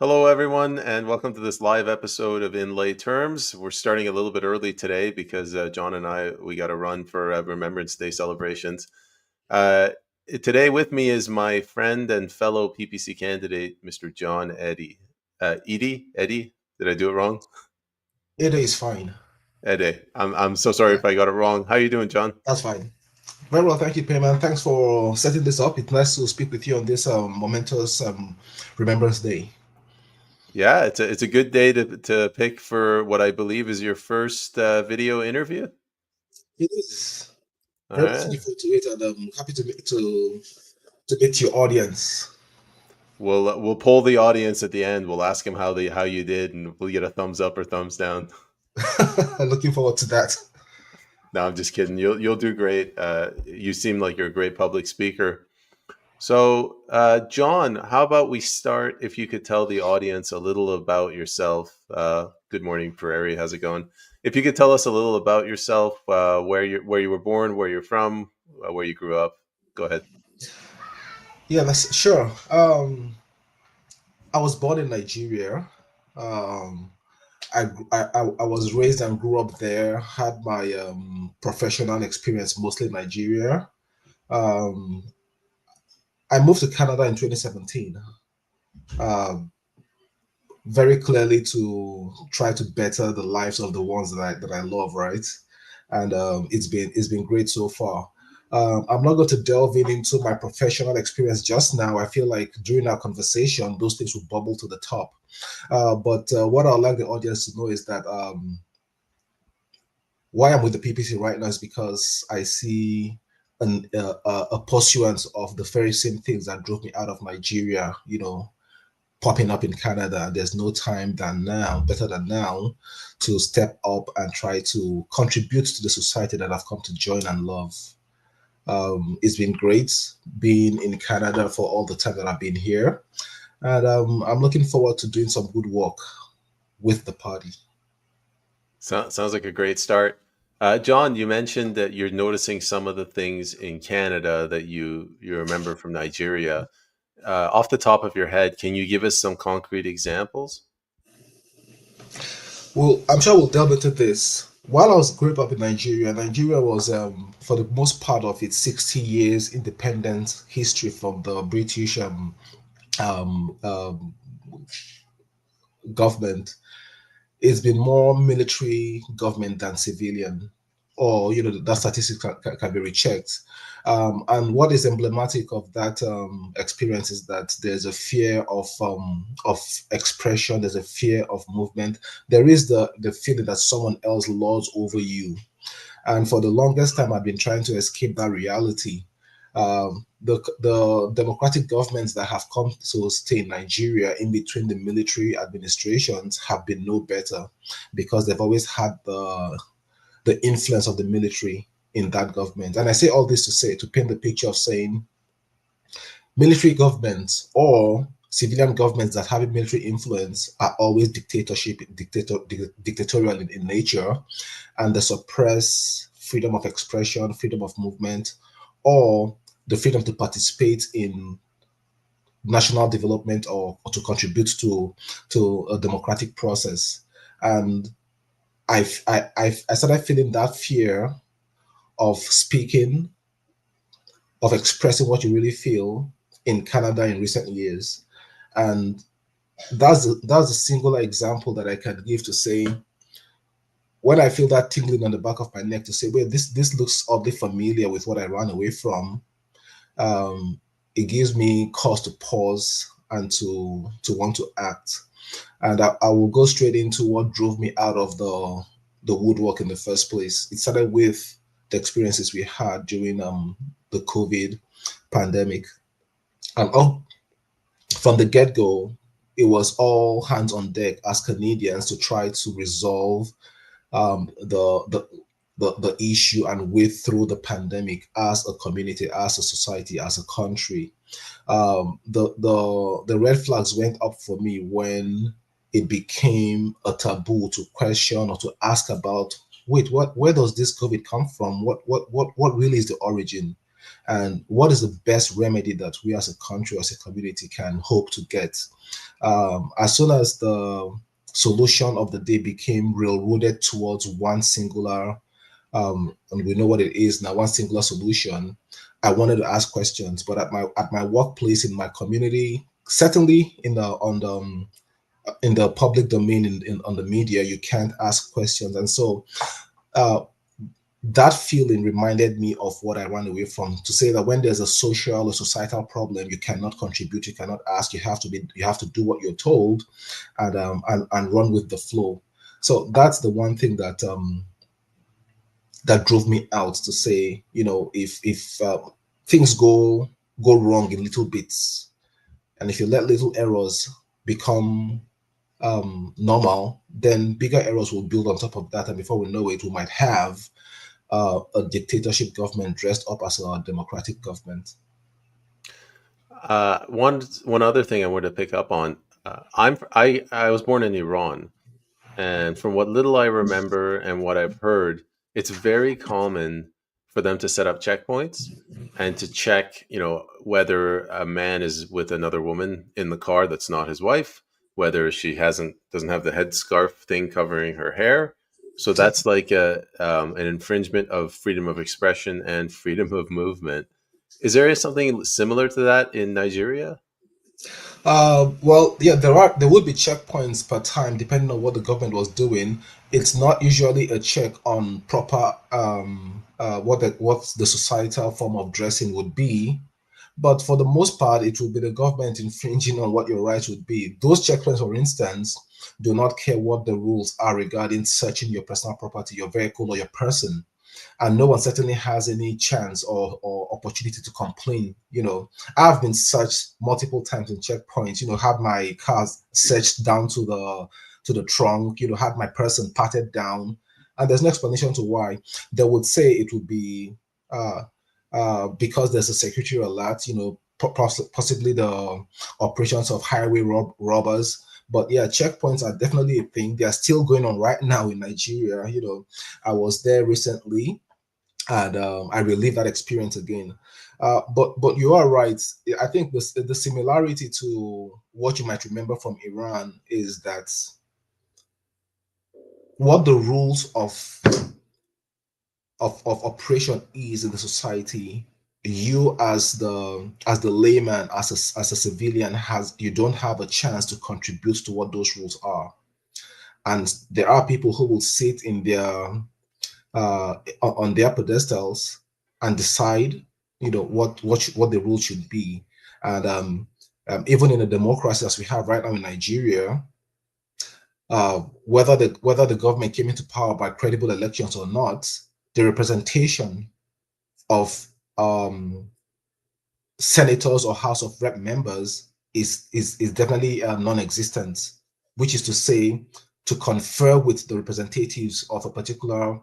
Hello, everyone, and welcome to this live episode of In Lay Terms. We're starting a little bit early today because John and we got to run for Remembrance Day celebrations. Uh, Today with me is my friend and fellow PPC candidate, Mr. John Eddy. Eddie, did I do it wrong? It is fine. Eddie, I'm so sorry Yeah, if I got it wrong. How are you doing, John? that's fine. Very well, thank you, Payman. Thanks for setting this up. It's nice to speak with you on this momentous Remembrance Day. Yeah, it's a good day to pick for what I believe is your first video interview. It is. All Very much right. looking forward to it, and I'm happy to meet your audience. We'll poll the audience at the end. We'll ask them how you did, and we'll get a thumbs up or thumbs down. Looking forward to that. No, I'm just kidding. You'll do great. You seem like you're a great public speaker. So, John, how about we start? If you could tell the audience a little about yourself. Good morning, Prairie. How's it going? If you could tell us a little about yourself, where you were born, where you're from, where you grew up. Go ahead. Yeah, that's sure. I was born in Nigeria. Um, I was raised and grew up there. Had my professional experience mostly in Nigeria. Um, I moved to Canada in 2017. Um, very clearly to try to better the lives of the ones that I love, right? And it's been great so far. I'm not going to delve into my professional experience just now. I feel like during our conversation, those things will bubble to the top. But what I'd like the audience to know is that why I'm with the PPC right now is because I see a pursuance of the very same things that drove me out of Nigeria. Popping up in Canada. There's no time than now, better than now, to step up and try to contribute to the society that I've come to join and love. It's been great being in Canada for all the time that I've been here. And I'm looking forward to doing some good work with the party. Sounds like a great start. John, you mentioned that you're noticing some of the things in Canada that you remember from Nigeria. Off the top of your head, can you give us some concrete examples? Well, I'm sure we'll delve into this. While I was growing up in Nigeria, Nigeria was, for the most part of its 60 years independent history from the British um, um, government, it's been more military government than civilian, or that statistic can be rechecked. And what is emblematic of that experience is that there's a fear of expression, there's a fear of movement. There is the feeling that someone else lords over you, and for the longest time, I've been trying to escape that reality. The democratic governments that have come to stay in Nigeria in between the military administrations have been no better because they've always had the influence of the military in that government. And I say all this to say to paint the picture of saying military governments or civilian governments that have a military influence are always dictatorial in nature, and they suppress freedom of expression, freedom of movement, or the freedom to participate in national development, or to contribute to a democratic process. And I started feeling that fear of speaking, of expressing what you really feel in Canada in recent years. And that's a singular example that I can give to say when I feel that tingling on the back of my neck to say, wait, this looks oddly familiar with what I ran away from. Um, it gives me cause to pause and to want to act. And I will go straight into what drove me out of the woodwork in the first place. It started with the experiences we had during the COVID pandemic, and from the get go, it was all hands on deck as Canadians to try to resolve um, the, the the issue and wade through the pandemic as a community, as a society, as a country. The red flags went up for me when it became a taboo to question or to ask about. Wait, where does this COVID come from? What really is the origin? and what is the best remedy that we as a country, as a community, can hope to get. As soon as the solution of the day became railroaded towards one singular, and we know what it is now, one singular solution, I wanted to ask questions. But at my workplace, in my community, certainly in the public domain, on the media, you can't ask questions. And so uh, that feeling reminded me of what I ran away from, to say that when there's a social or societal problem, you cannot contribute, you cannot ask, you have to do what you're told, and run with the flow. So that's the one thing that drove me out, to say, if things go wrong in little bits, and if you let little errors become normal, then bigger errors will build on top of that, and before we know it, we might have a dictatorship government dressed up as a democratic government. One other thing I wanted to pick up on. I was born in Iran, and from what little I remember and what I've heard, it's very common for them to set up checkpoints and to check, whether a man is with another woman in the car that's not his wife, whether she doesn't have the headscarf thing covering her hair. So that's like an infringement of freedom of expression and freedom of movement. Is there something similar to that in Nigeria? Well, yeah, there would be checkpoints per time depending on what the government was doing. It's not usually a check on proper what the societal form of dressing would be, but for the most part, it will be the government infringing on what your rights would be. Those checkpoints, for instance, do not care what the rules are regarding searching your personal property, your vehicle, or your person, and no one certainly has any chance or opportunity to complain. I've been searched multiple times in checkpoints, had my cars searched down to the trunk, had my person patted down, and there's no explanation to why. They would say it would be uh, because there's a security alert, possibly the operations of highway robbers. But yeah, checkpoints are definitely a thing. They are still going on right now in Nigeria. I was there recently, and I relive that experience again. But you are right. I think the similarity to what you might remember from Iran is that what the rules of operation is in the society, you as the layman, as a civilian, you don't have a chance to contribute to what those rules are. And there are people who will sit in their on their pedestals and decide, what the rules should be. And even in a democracy as we have right now in Nigeria, whether the government came into power by credible elections or not, the representation of senators or House of Rep members is definitely non-existent, which is to say, to confer with the representatives of a particular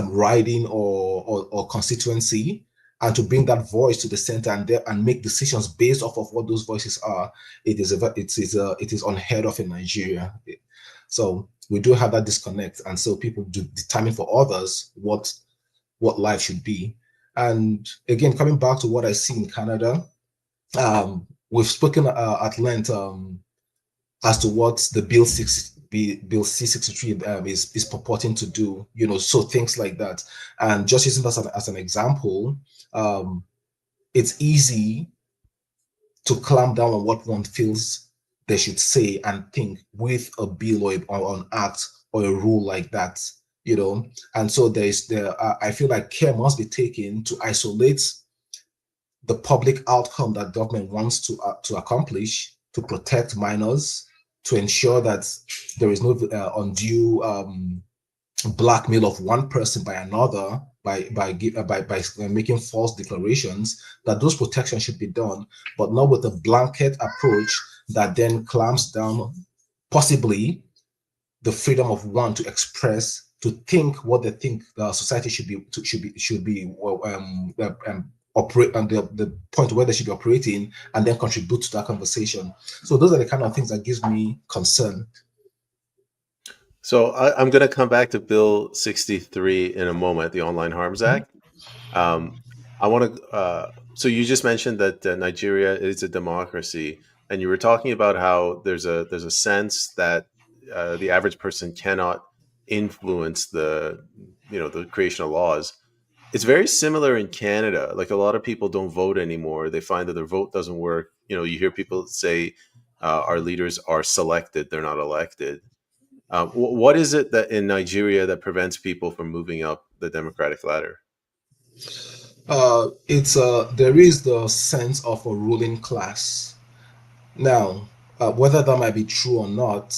riding or constituency, and to bring that voice to the center and make decisions based off of what those voices are. It is unheard of in Nigeria. So we do have that disconnect, and so people do determine for others what life should be. And again, coming back to what I see in Canada, we've spoken at length as to what the Bill C-63 is purporting to do. So things like that. And just using that as an example, it's easy to clamp down on what one feels they should say and think with a bill or an act or a rule like that. And so I feel like care must be taken to isolate the public outcome that government wants to accomplish, to protect minors, to ensure that there is no undue blackmail of one person by another, by making false declarations, that those protections should be done, but not with a blanket approach that then clamps down possibly the freedom of one to express, to think what they think the society should be operate, and the point where they should be operating, and then contribute to that conversation. So those are the kind of things that gives me concern. So I'm going to come back to Bill 63 in a moment, the Online Harms Act. Um, I want to. So you just mentioned that Nigeria is a democracy, and you were talking about how there's a sense that the average person cannot influence the creation of laws. It's very similar in Canada. Like a lot of people don't vote anymore. They find that their vote doesn't work. You hear people say our leaders are selected; they're not elected. What is it that in Nigeria that prevents people from moving up the democratic ladder? It's there is the sense of a ruling class. Now, whether that might be true or not,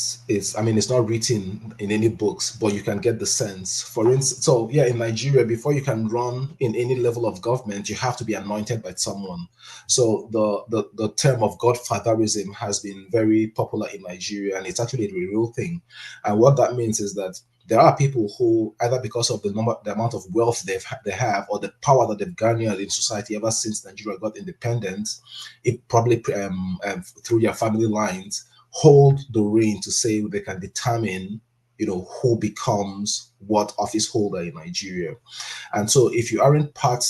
I mean, it's not written in any books, but you can get the sense. For instance, so yeah, in Nigeria, before you can run in any level of government, you have to be anointed by someone. So the term of godfatherism has been very popular in Nigeria, and it's actually a real thing. And what that means is that there are people who, either because of the amount of wealth they have, or the power that they've garnered in society ever since Nigeria got independent, it probably through their family lines, hold the reign to say they can determine, who becomes what office holder in Nigeria. And so if you aren't part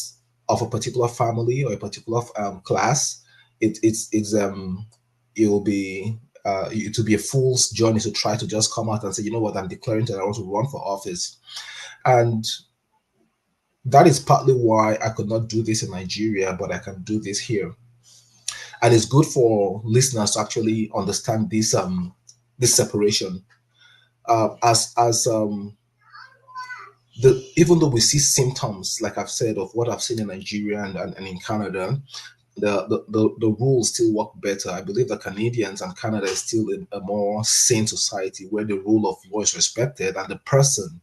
of a particular family or a particular class, it will be it will be a fool's journey to try to just come out and say, you know what, I'm declaring that I want to run for office. And that is partly why I could not do this in Nigeria, but I can do this here. And it's good for listeners to actually understand this separation. As the Even though we see symptoms, like I've said, of what I've seen in Nigeria and in Canada, the rules still work better. I believe that Canadians and Canada is still a more sane society where the rule of law is respected, and the person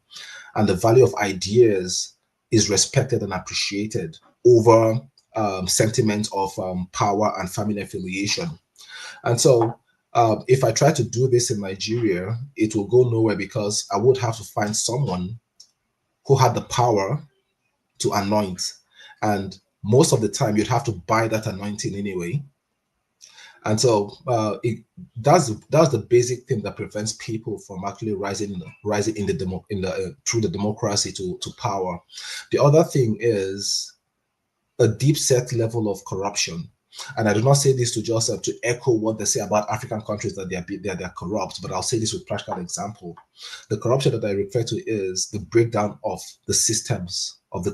and the value of ideas is respected and appreciated over sentiment of power and family affiliation. And so, if I try to do this in Nigeria, it will go nowhere because I would have to find someone who had the power to anoint. And most of the time, you'd have to buy that anointing anyway. And so that's the basic thing that prevents people from actually rising in the through the democracy to power. The other thing is a deep set level of corruption. And I do not say this to just to echo what they say about African countries that they're corrupt, but I'll say this with practical example. The corruption that I refer to is the breakdown of the systems of the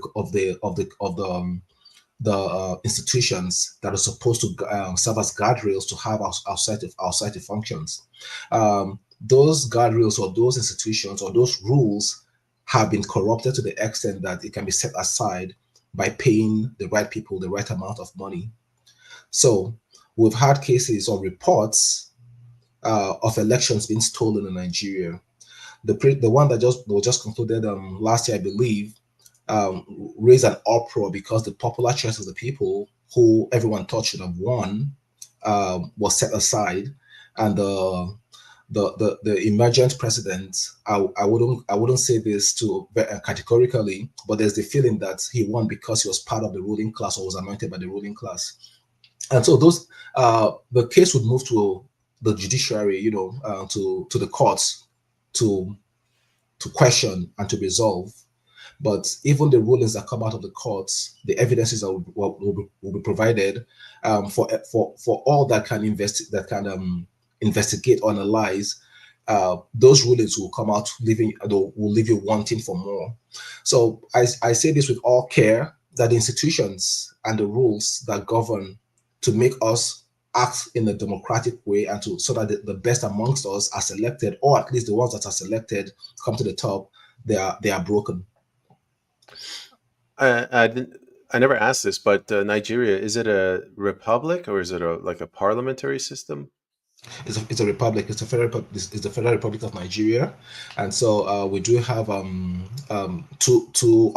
institutions that are supposed to serve as guardrails to have our society functions. Those guardrails or those institutions or those rules have been corrupted to the extent that it can be set aside by paying the right people the right amount of money. So we've had cases or reports of elections being stolen in Nigeria. The one that was just concluded last year, I believe, raised an uproar because the popular choice of the people, who everyone thought should have won, was set aside, and the emergent president. I wouldn't say this to categorically, but there's the feeling that he won because he was part of the ruling class or was anointed by the ruling class. And so the case would move to the judiciary, to the courts to question and to resolve. But even the rulings that come out of the courts, the evidences that will be provided for all that can investigate or analyze. Those rulings will come out will leave you wanting for more. So I say this with all care, that the institutions and the rules that govern to make us act in a democratic way, and so that the best amongst us are selected, or at least the ones that are selected come to the top, they are broken. I didn't. I never asked this, but Nigeria, is it a republic or is it like a parliamentary system? It's a republic. It's the Federal Republic of Nigeria, and so we do have two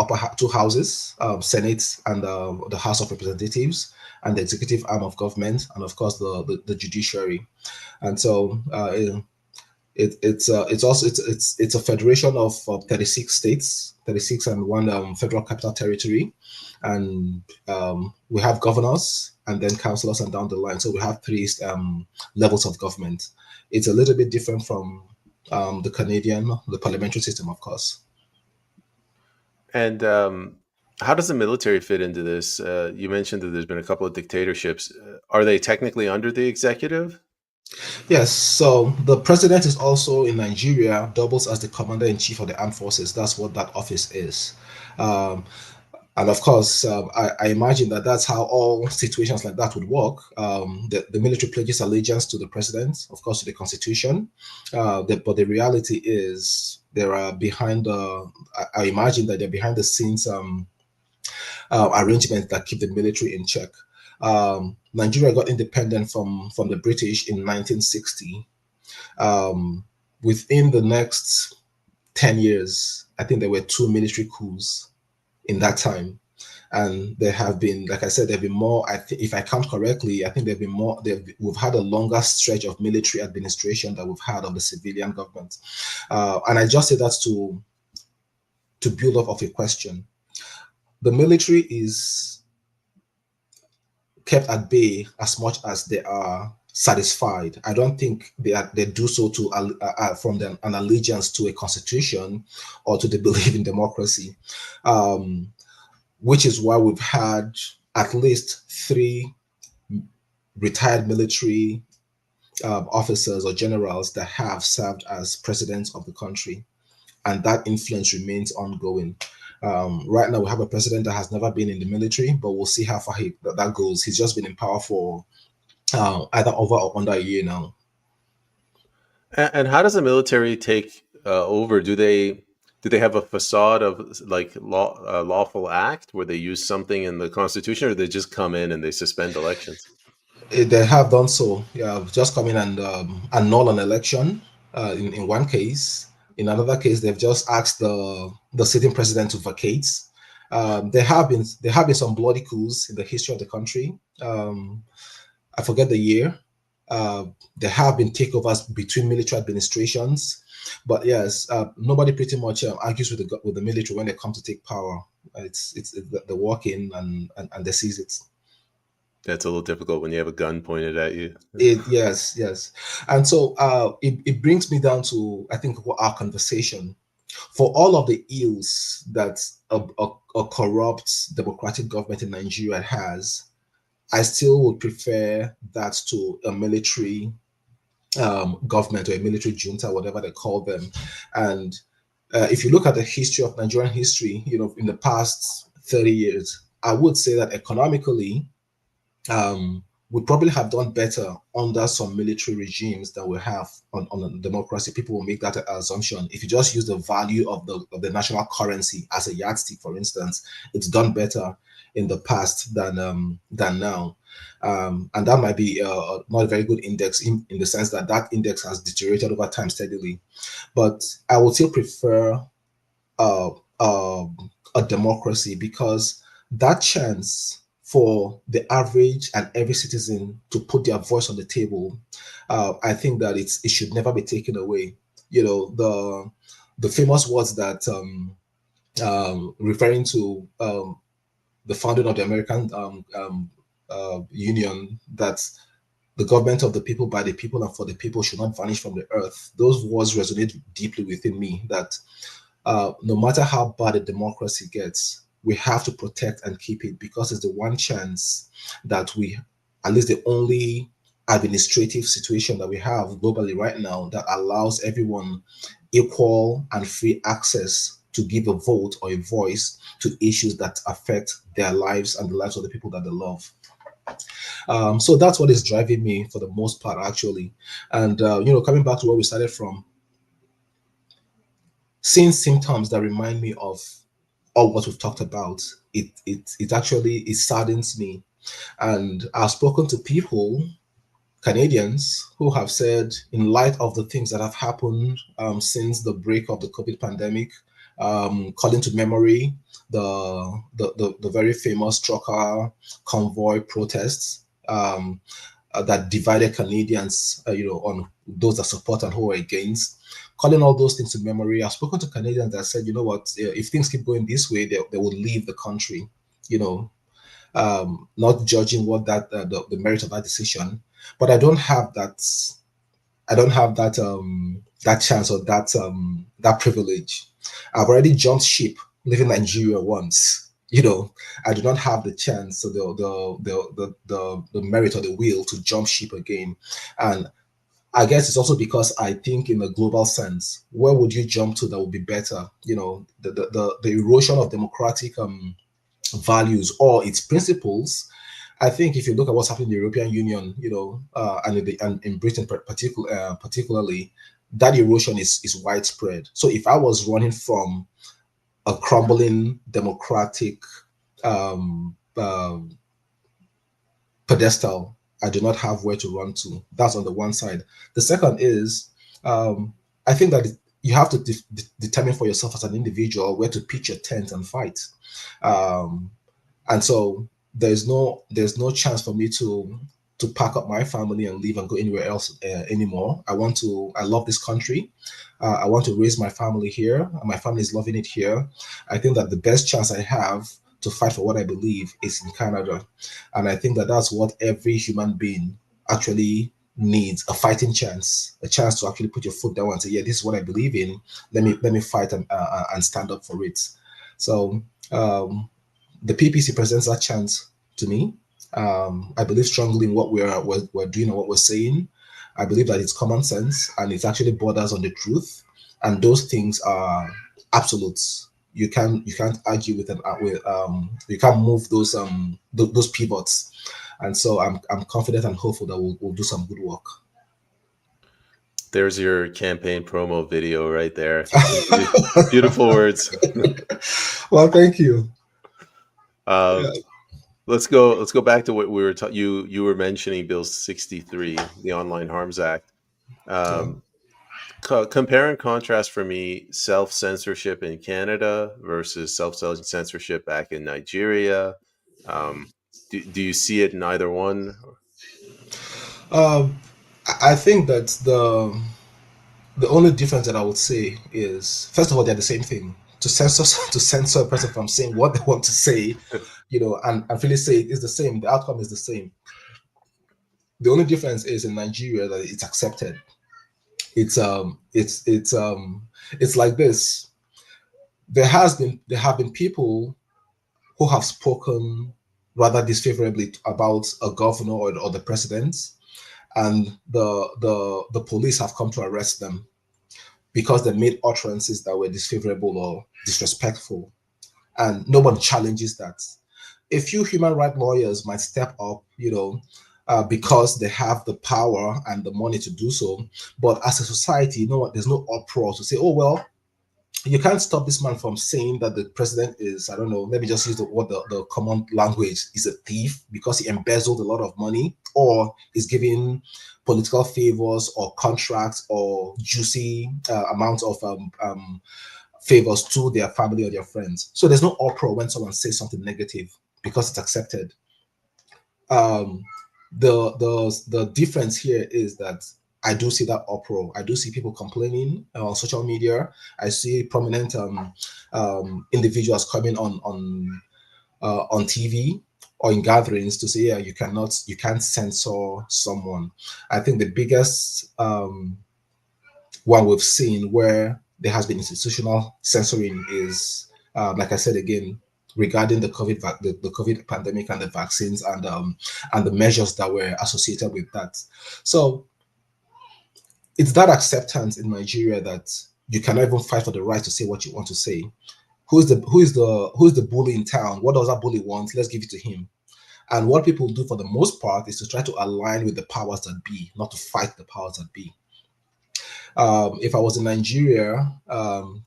houses, Senate and the House of Representatives, and the executive arm of government, and of course the judiciary. And so it's a federation of 36 states, 36 and one federal capital territory, and we have governors and then councillors and down the line. So we have three levels of government. It's a little bit different from the parliamentary system, of course. And How does the military fit into this? You mentioned that there's been a couple of dictatorships. Are they technically under the executive? Yes, so the president is also in Nigeria, doubles as the commander in chief of the armed forces. That's what that office is. Um, and of course, I imagine that that's how all situations like that would work. The military pledges allegiance to the president, of course, to the constitution. But the reality is, there are behind the, I imagine that they're behind the scenes arrangements that keep the military in check. Nigeria got independent from the British in 1960. Um, Within the next 10 years, I think there were two military coups in that time. And there have been, like I said, there have been more. If I count correctly, I think there have been more. We've had a longer stretch of military administration that we've had of the civilian government. And I just say that to build up of a question. The military is kept at bay as much as they are satisfied. I don't think they do so to from them an allegiance to a constitution or to the belief in democracy, which is why we've had at least three retired military officers or generals that have served as presidents of the country, and that influence remains ongoing. Right now, we have a president that has never been in the military, but we'll see how far that goes. He's just been in power for either over or under a year now. And how does the military take over? Do they have a facade of like lawful act where they use something in the Constitution, or they just come in and they suspend elections? They have done so. Yeah, just come in and annul an election in one case. In another case, they've just asked the sitting president to vacate. There have been some bloody coups in the history of the country. I forget the year. Uh, there have been takeovers between military administrations, but yes, nobody pretty much argues with the military when they come to take power. It's they walk in and they seize it. That's a little difficult when you have a gun pointed at you. Yes, yes. And so it brings me down to, I think, our conversation. For all of the ills that a corrupt democratic government in Nigeria has, I still would prefer that to a military government or a military junta, whatever they call them. And if you look at the history of Nigerian history, in the past 30 years, I would say that economically, we probably have done better under some military regimes than we have on a democracy. People will make that assumption. If you just use the value of the national currency as a yardstick, for instance, it's done better in the past than now. And that might be not a very good index in the sense that that index has deteriorated over time steadily. But I would still prefer uh, uh, a democracy, because that chance for the average and every citizen to put their voice on the table, I think that it should never be taken away. The famous words that referring to the founding of the American Union, that the government of the people, by the people, and for the people should not vanish from the earth. Those words resonate deeply within me, that no matter how bad a democracy gets, we have to protect and keep it, because it's the one chance that at least the only administrative situation that we have globally right now that allows everyone equal and free access to give a vote or a voice to issues that affect their lives and the lives of the people that they love. So that's what is driving me for the most part, actually. And coming back to where we started from, seeing symptoms that remind me of all what we've talked about, it actually it saddens me. And I've spoken to people, Canadians, who have said, in light of the things that have happened since the break of the COVID pandemic, calling to memory the very famous trucker convoy protests that divided Canadians, on those that support and who are against. Calling all those things to memory, I've spoken to Canadians that said, you know what, if things keep going this way, they will leave the country. Not judging what the merit of that decision, but I don't have that. I don't have that chance or that privilege. I've already jumped ship leaving Nigeria once. I do not have the chance, so the merit or the will to jump ship again. And I guess it's also because I think in a global sense, where would you jump to that would be better? The erosion of democratic values or its principles. I think if you look at what's happening in the European Union, and in Britain particularly, that erosion is widespread. So if I was running from a crumbling democratic pedestal, I do not have where to run to. That's on the one side. The second is, I think that you have to determine for yourself as an individual where to pitch your tent and fight. Um, and so there's no chance for me to pack up my family and leave and go anywhere else anymore. I love this country. I want to raise my family here. My family is loving it here. I think that the best chance I have to fight for what I believe is in Canada. And I think that that's what every human being actually needs, a fighting chance, a chance to actually put your foot down and say, yeah, this is what I believe in. Let me fight and stand up for it. So the PPC presents that chance to me. I believe strongly in what we're doing and what we're saying. I believe that it's common sense and it actually borders on the truth. And those things are absolutes. You can't argue with them. You can't move those pivots. And so I'm confident and hopeful that we'll do some good work. There's your campaign promo video right there. Beautiful words. Well, thank you. Um, Yeah, let's go back to what we were you were mentioning Bill 63, the Online Harms Act. yeah. Um, compare and contrast for me self-censorship in Canada versus self-censorship back in Nigeria. Um, do you see it in either one? Um, I think that the only difference that I would say is, first of all, they're the same thing. To censor a person from saying what they want to say, and really say it is the same. The outcome is the same. The only difference is in Nigeria that it's accepted. It's like this. There have been people who have spoken rather disfavorably about a governor or the president, and the police have come to arrest them because they made utterances that were disfavorable or disrespectful, and no one challenges that. A few human rights lawyers might step up, because they have the power and the money to do so. But as a society, there's no uproar to say, oh well, you can't stop this man from saying that the president is, I don't know, let me just use the common language, is a thief because he embezzled a lot of money or is giving political favors or contracts or juicy amounts of favors to their family or their friends. So there's no uproar when someone says something negative because it's accepted. Um, the difference here is that I do see that uproar. I do see people complaining on social media. I see prominent individuals coming on TV or in gatherings to say, yeah, you can't censor someone. I think the biggest one we've seen where there has been institutional censoring is, like I said again, regarding the COVID pandemic and the vaccines and the measures that were associated with that. So it's that acceptance in Nigeria that you cannot even fight for the right to say what you want to say. Who's the bully in town? What does that bully want? Let's give it to him. And what people do for the most part is to try to align with the powers that be, not to fight the powers that be. If I was in Nigeria,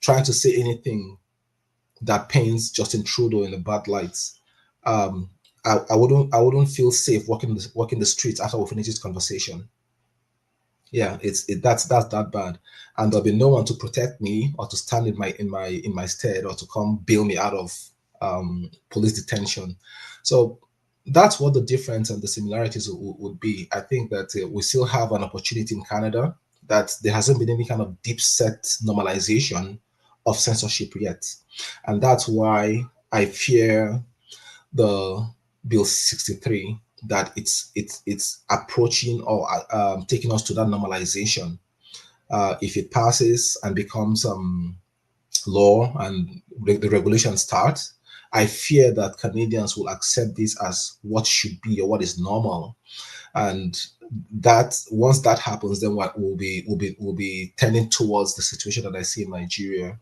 trying to say anything that paints Justin Trudeau in a bad light, um, I wouldn't feel safe walking the streets after we finish this conversation. Yeah, that's that bad, and there'll be no one to protect me or to stand in my stead or to come bail me out of police detention. So that's what the difference and the similarities would be. I think that we still have an opportunity in Canada that there hasn't been any kind of deep set normalization of censorship yet, and that's why I fear the Bill 63, that it's approaching or taking us to that normalization. If it passes and becomes law and the regulation starts, I fear that Canadians will accept this as what should be or what is normal, and that once that happens, then what will be tending towards the situation that I see in Nigeria,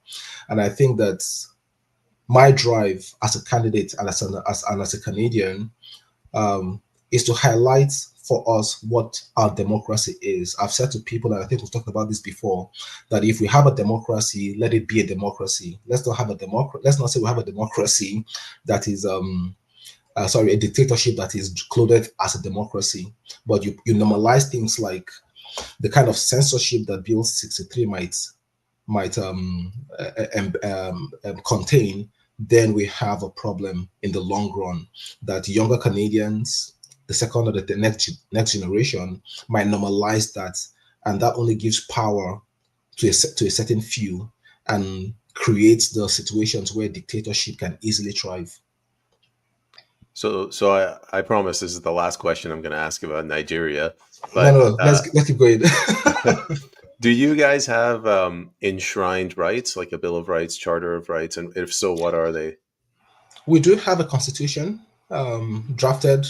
and I think that my drive as a candidate and as a Canadian, um, is to highlight for us what our democracy is. I've said to people, and I think we've talked about this before, that if we have a democracy, let it be a democracy. Let's not have a democracy. Let's not say we have a democracy that is a dictatorship that is clothed as a democracy. But you normalize things like the kind of censorship that Bill 63 might contain, then we have a problem in the long run. That younger Canadians, the second or the next generation, might normalize that, and that only gives power to a certain few and creates the situations where dictatorship can easily thrive. So I promise this is the last question I'm going to ask about Nigeria. No, But no, let's keep going. do you guys have enshrined rights, like a Bill of Rights, Charter of Rights, and if so, what are they? We do have a constitution drafted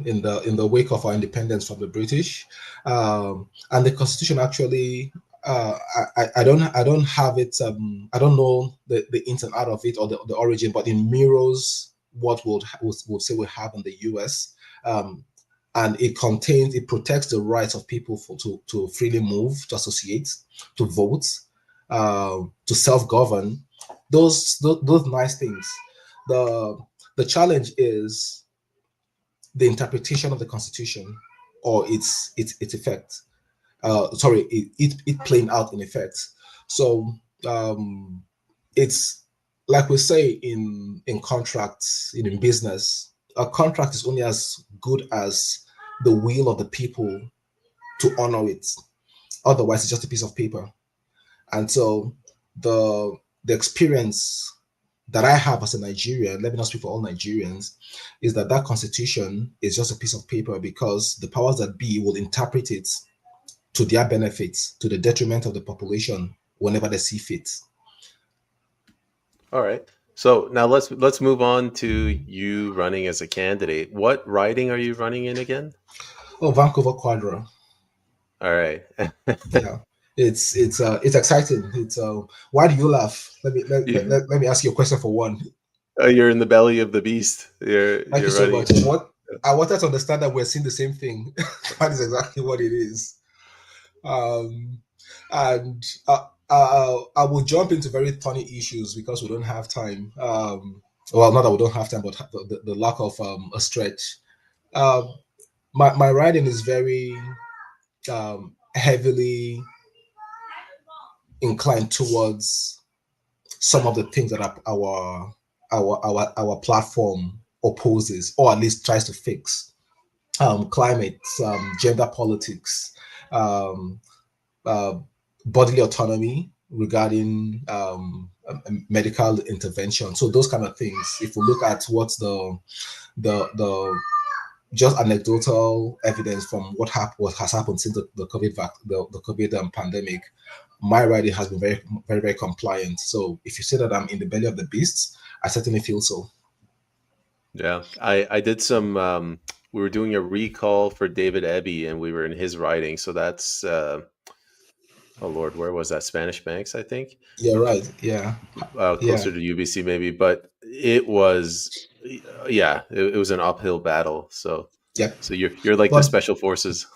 in the wake of our independence from the British, and the constitution actually. I don't have it. I don't know the ins and out of it or the origin, but it mirrors what would say we have in the U.S. Um, and it protects the rights of people to freely move, to associate, to vote, to self-govern. Those nice things. The the challenge is the interpretation of the Constitution or its effect. Sorry, it playing out in effect. So um, it's like we say in contracts, in business, a contract is only as good as the will of the people to honor it. Otherwise, it's just a piece of paper. And so the experience that I have as a Nigerian, let me not speak for all Nigerians, is that constitution is just a piece of paper because the powers that be will interpret it to their benefits, to the detriment of the population whenever they see fit. All right. So now let's move on to you running as a candidate. What riding are you running in again? Oh, Vancouver Quadra. All right. Yeah. It's exciting. It's why do you laugh? You, Let me ask you a question for one. you're in the belly of the beast. Thank you You're so running. much. What I wanted to understand that we're seeing the same thing. That is exactly what it is. Um, and I will jump into very funny issues because we don't have time. Well, not that we don't have time, but the lack of a stretch. Um, my writing is very heavily inclined towards some of the things that our platform opposes, or at least tries to fix. Climate, gender politics, um, uh, bodily autonomy regarding medical intervention. So those kind of things. If we look at what's the just anecdotal evidence from what has happened since the the COVID pandemic, my writing has been very very very compliant. So if you say that I'm in the belly of the beast, I certainly feel so. Yeah, I did some. We were doing a recall for David Eby, and we were in his riding. So that's oh Lord, where was that? Spanish Banks, I think. Yeah, right. Yeah, yeah, Closer to UBC maybe, but it was yeah, it was an uphill battle. So yeah. you're like the But special forces.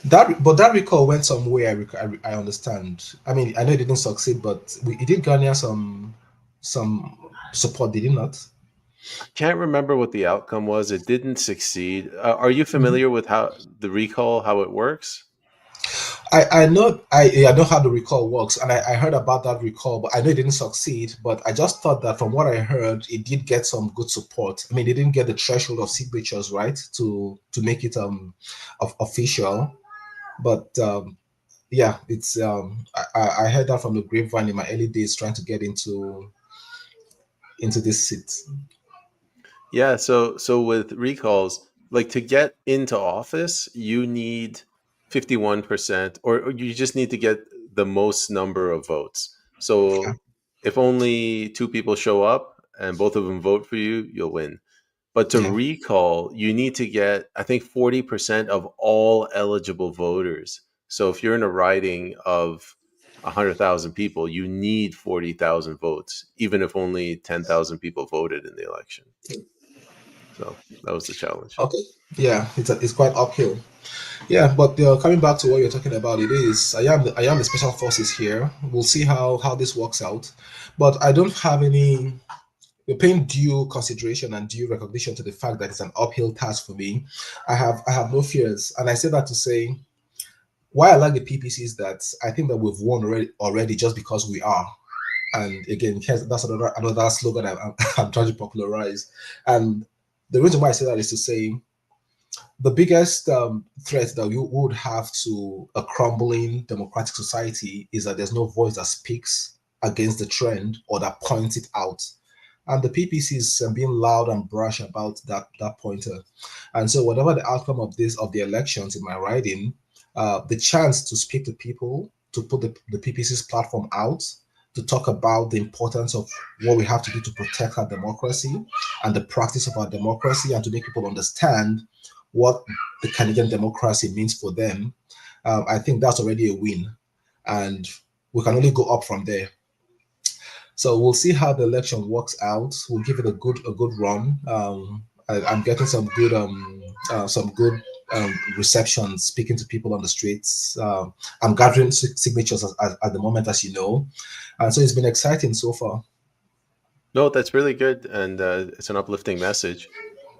that recall went somewhere. I understand. I mean, I know it didn't succeed, but it did garner some support. Did it not? I can't remember what the outcome was. It didn't succeed. Are you Mhm. familiar with how the recall how it works? I know how the recall works, and I heard about that recall, but I know it didn't succeed. But I just thought that from what I heard, it did get some good support. I mean, they didn't get the threshold of signatures right to make it official, but yeah, it's I heard that from the grapevine in my early days trying to get into this seat. Yeah, so with recalls, like to get into office, you need 51%, or you just need to get the most number of votes. Yeah. So if only two people show up, and both of them vote for you, you'll win. But to Yeah. recall, you need to get, I think, 40% of all eligible voters. So if you're in a riding of 100,000 people, you need 40,000 votes, even if only 10,000 people voted in the election. So that was the challenge. Okay. Yeah, it's quite uphill. Yeah, but coming back to what you're talking about, it is I am the special forces here. We'll see how this works out, but I don't have any. You're paying due consideration and due recognition to the fact that it's an uphill task for me. I have no fears, and I say that to say why I like the PPC is that I think that we've won already just because we are. And again, that's another slogan I'm trying to popularize. And the reason why I say that is to say the biggest threat that you would have to a crumbling democratic society is that there's no voice that speaks against the trend or that points it out. And the PPC is being loud and brash about that pointer. And so, whatever the outcome of the elections in my riding, the chance to speak to people, to put the PPC's platform out, to talk about the importance of what we have to do to protect our democracy and the practice of our democracy, and to make people understand what the Canadian democracy means for them, I think that's already a win. And we can only go up from there. So we'll see how the election works out. We'll give it a good run. I'm getting some good reception, speaking to people on the streets. I'm gathering signatures at the moment, as you know, and so it's been exciting so far. No, that's really good, and it's an uplifting message.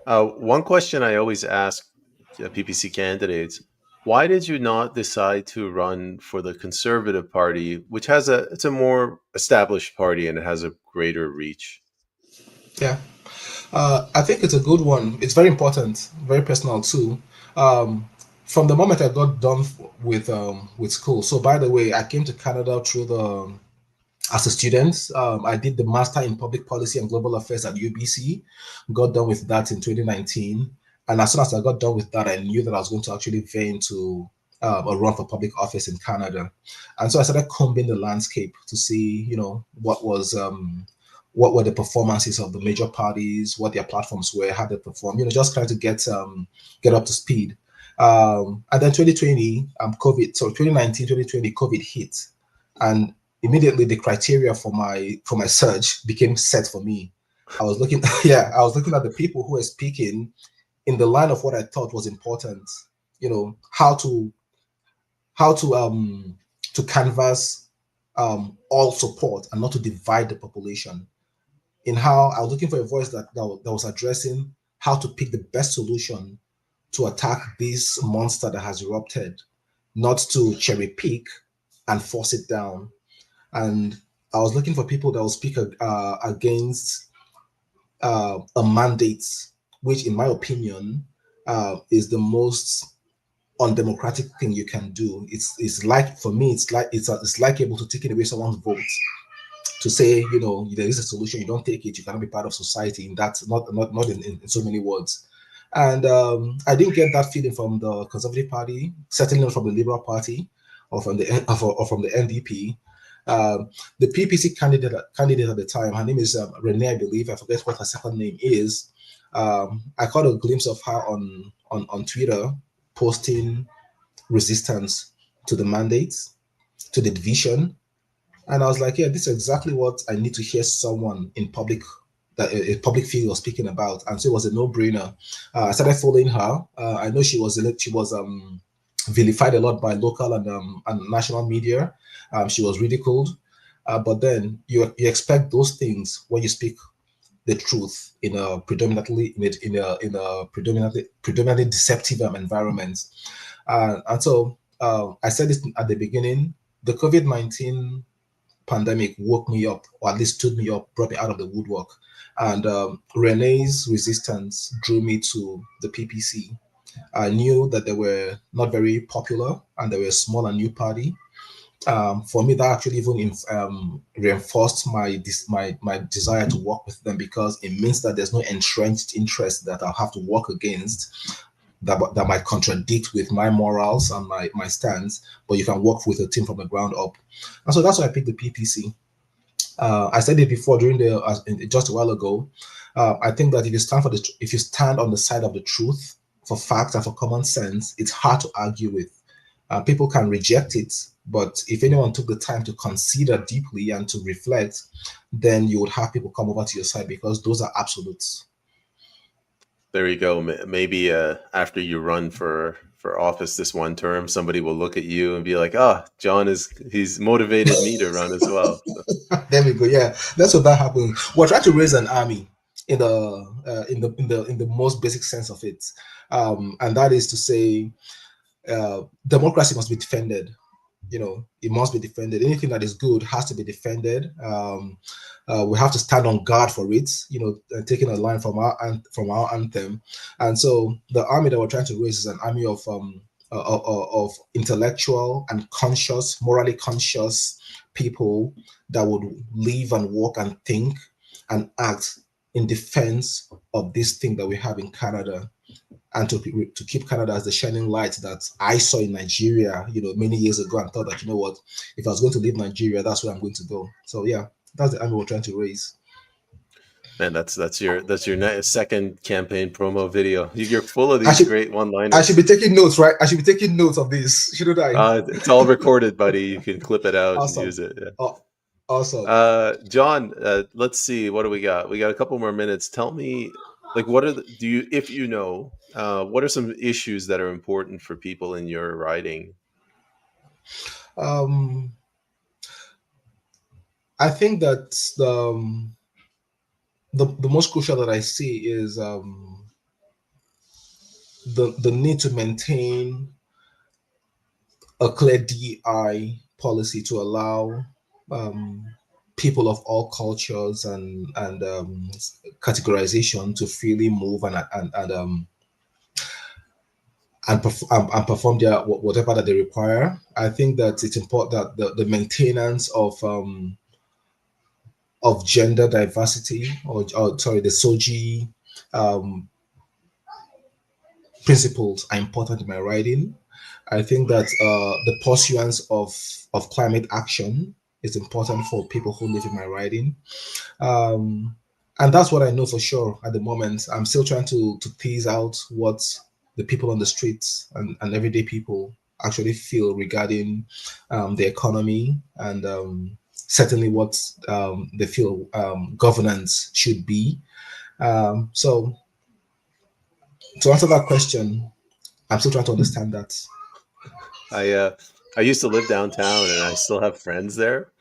One question I always ask PPC candidates: why did you not decide to run for the Conservative Party, which has it's a more established party and it has a greater reach? Yeah, I think it's a good one. It's very important, very personal too. Um, from the moment I got done with school. So by the way, I came to Canada through the as a student. I did the master in public policy and global affairs at UBC. Got done with that in 2019, and as soon as I got done with that, I knew that I was going to actually vein to a run for public office in Canada. And so I started combing the landscape to see, what were the performances of the major parties, what their platforms were, how they perform, just trying to get up to speed. And then 2020, COVID, so 2019, 2020, COVID hit. And immediately the criteria for my search became set for me. I was looking, yeah, I was looking at the people who were speaking in the line of what I thought was important. How to canvas all support and not to divide the population. In how I was looking for a voice that was addressing how to pick the best solution to attack this monster that has erupted, not to cherry pick and force it down. And I was looking for people that will speak against a mandate, which, in my opinion, is the most undemocratic thing you can do. It's like, for me, it's like able to taking away someone's vote, to say, there is a solution, you don't take it, you cannot be part of society. And that's not in so many words. And I didn't get that feeling from the Conservative Party, certainly not from the Liberal Party, or from the NDP. The PPC candidate at the time, her name is Renee, I believe. I forget what her second name is. I caught a glimpse of her on Twitter, posting resistance to the mandates, to the division, and I was like, yeah, this is exactly what I need to hear someone in public, that a public figure speaking about. And so it was a no-brainer. I started following her. I know she was vilified a lot by local and national media. She was ridiculed. But then you expect those things when you speak the truth in a predominantly deceptive environment. And so I said this at the beginning: the COVID-19 pandemic woke me up, or at least stood me up, brought me out of the woodwork. And Renee's resistance drew me to the PPC. I knew that they were not very popular and they were a small and new party. For me, that actually even reinforced my desire to work with them, because it means that there's no entrenched interest that I'll have to work against, that might contradict with my morals and my stance, but you can work with a team from the ground up. And so that's why I picked the PPC. I said it before during the just a while ago. I think that if you stand on the side of the truth for facts and for common sense, it's hard to argue with. People can reject it, but if anyone took the time to consider deeply and to reflect, then you would have people come over to your side because those are absolutes. There you go. Maybe after you run for office this one term, somebody will look at you and be like, "Ah, John he's motivated me to run as well." So, There we go. Yeah, that's what that happened. We're trying to raise an army in the most basic sense of it, and that is to say, democracy must be defended. It must be defended. Anything that is good has to be defended. We have to stand on guard for it. Taking a line from our anthem, and so the army that we're trying to raise is an army of intellectual and conscious, morally conscious people that would live and walk and think and act in defense of this thing that we have in Canada, and to keep Canada as the shining light that I saw in Nigeria, many years ago, and thought that, what, if I was going to leave Nigeria, that's where I'm going to go. So yeah, that's the army we're trying to raise. man, that's your second campaign promo video. You're full of I these should great I should one-liners. be taking notes, right? I should be taking notes of this, shouldn't I? It's all recorded, buddy. You can clip it out and Awesome. use it. Yeah. Oh, awesome. John, let's see. What do we got? We got a couple more minutes. Tell me, like, what are do you, if you know, what are some issues that are important for people in your riding? Um, I think that the most crucial that I see is the need to maintain a clear DI policy to allow um, people of all cultures and categorization to freely move and perform their whatever that they require. I think that it's important that the maintenance of gender diversity or sorry, the SOGI um, principles are important in my writing. I think that the pursuance of climate action is important for people who live in my riding. Um, and that's what I know for sure at the moment. I'm still trying to tease out what the people on the streets and everyday people actually feel regarding the economy and certainly what they feel governance should be. So to answer that question, I'm still trying to understand that. I uh, I used to live downtown, and I still have friends there.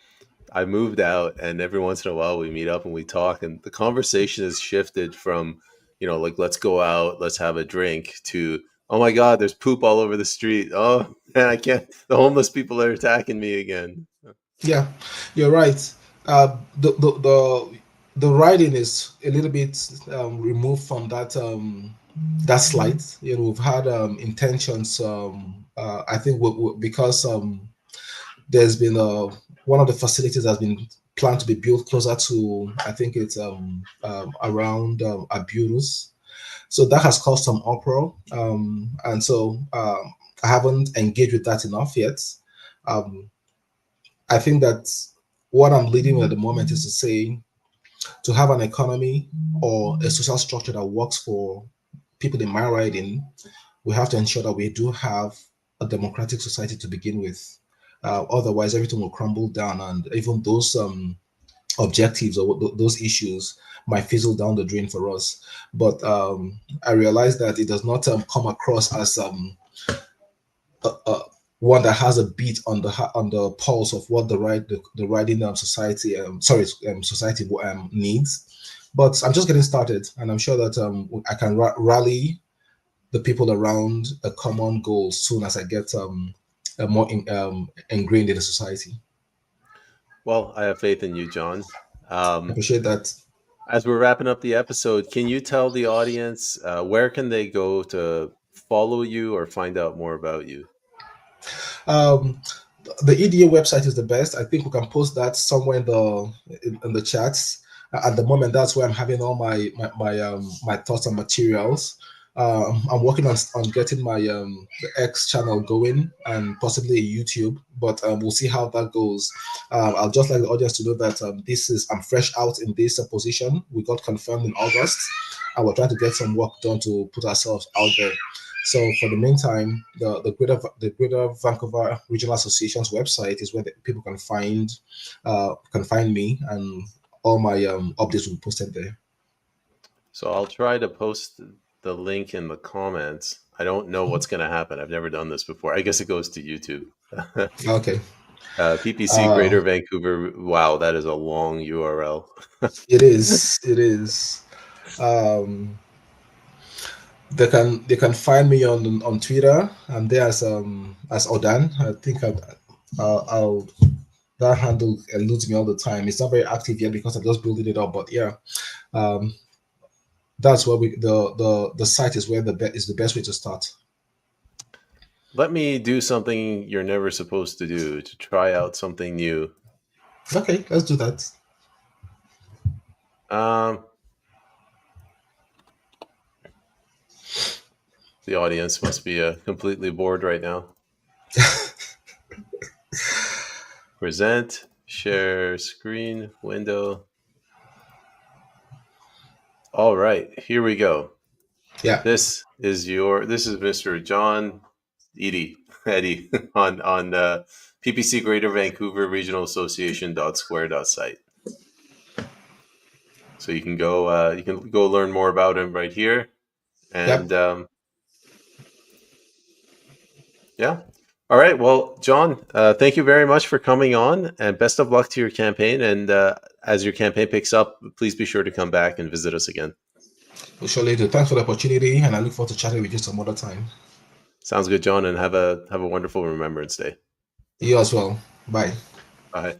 I moved out, and every once in a while we meet up and we talk, and the conversation has shifted from, like, let's go out, let's have a drink, to, oh my God, there's poop all over the street. Oh man, I can't. The homeless people are attacking me again. Yeah, you're right. The writing is a little bit removed from that slight. We've had intentions. I think because there's been one of the facilities has been planned to be built closer to. I think it's around Abutus. So that has caused some uproar, and so I haven't engaged with that enough yet. Um, I think that what I'm leading with at the moment is to say to have an economy or a social structure that works for people in my riding, we have to ensure that we do have a democratic society to begin with. Otherwise, everything will crumble down, and even those objectives or those issues might fizzle down the drain for us. But I realize that it does not come across as one that has a beat on the pulse of what the riding society society needs. But I'm just getting started, and I'm sure that I can rally the people around a common goal soon as I get more ingrained in the society. Well, I have faith in you, John. I Um, appreciate that. as we're wrapping up the episode, can you tell the audience where can they go to follow you or find out more about you? Um, the EDA website is the best. I think we can post that somewhere in the chats. At the moment, that's where I'm having all my thoughts and materials. I'm working on getting my the X channel going and possibly a YouTube. but we'll see how that goes. I'll just like the audience to know that I'm fresh out in this position. We got confirmed in August, and we're trying to get some work done to put ourselves out there. So for the meantime, the Greater Vancouver Regional Association's website is where people can find me, and all my updates will be posted there. So I'll try to post the link in the comments. I don't know what's going to happen. I've never done this before. I guess it goes to YouTube. Okay. PPC Uh, Greater Vancouver. Wow, that is a long URL. it is. It is. Um, they can find me on Twitter. I'm there as Odan. I think I'll that handle eludes me all the time. It's not very active yet because I'm just building it up. But yeah, um, that's where the site is where is the best way to start. Let me do something you're never supposed to do to try out something new. Okay, let's do that. Um, the audience must be completely bored right now. Present, share screen, window. All right, here we go. Yeah. This is Mr. John Eddie on PPC Greater Vancouver Regional Association .square.site. So you can go learn more about him right here, and Yep. yeah. All right. Well, John, thank you very much for coming on, and best of luck to your campaign. And as your campaign picks up, please be sure to come back and visit us again. We surely do. Thanks for the opportunity, and I look forward to chatting with you some other time. Sounds good, John, and have a wonderful Remembrance Day. You as well. Bye. Bye.